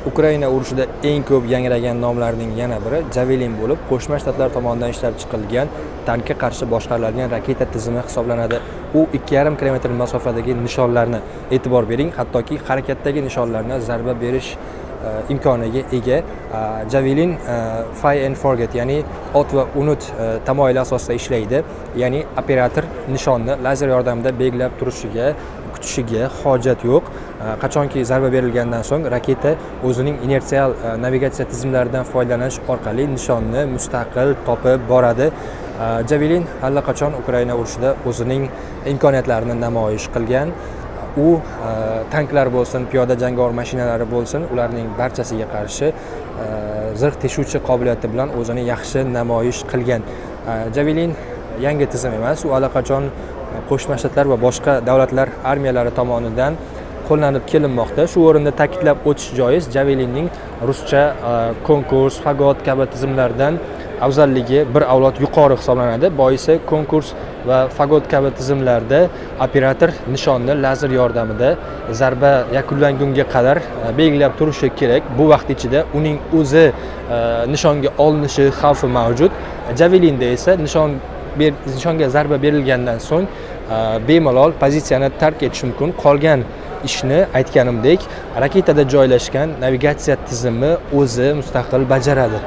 Ukraina urushida eng ko'p yangragan nomlarning yana biri Javelin bo'lib, Qo'shma Shtatlar tomonidan ishlab chiqarilgan tankga qarshi boshqariladigan raketa tizimi hisoblanadi. U 2,5 kilometr masofadagi nishonlarni e'tibor bering, hattoki harakatdagi nishonlarni zarba berish imkoniga ega. Javelin fire and forget, ya'ni ot va unut tamoyili asosida ishlaydi. Ya'ni operator nishonni lazer yordamida belgilab turishiga, kutishiga hojat yo'q. Qachonki zarba berilgandan so'ng raketa o'zining inersial navigatsiya tizimlaridan foydalanish orqali nishonni mustaqil topib boradi. Javelin allaqachon Ukraina urushida o'zining imkoniyatlarini namoyish qilgan. U tanklar bo'lsin, piyoda jangovar mashinalari bo'lsin, ularning barchasiga qarshi zirh teshuvchi qobiliyati bilan o'zini yaxshi namoyish qilgan. Javelin yangi tizim emas, u allaqachon Qo'shma Shtatlar va boshqa davlatlar armiyalari tomonidan qo'llanib kelinmoqda. Shu o'rinda ta'kidlab o'tish joiz, Javelinning ruscha konkurs, fagot kabi tizimlardan afzalligi bir avlod yuqori hisoblanadi. Boisi konkurs va fagot kabi tizimlarda operator nishonni lazer yordamida zarba yakunlangunga qadar belgilab turishi kerak. Bu vaqt ichida uning o'zi nishonga olinishi xavfi mavjud. Javelinda esa nishonga zarba berilgandan so'ng bemalol pozitsiyani tark etish mumkin. Qolgan ishni aytganimdek, raketada joylashgan navigatsiya tizimi o'zi mustaqil bajaradi.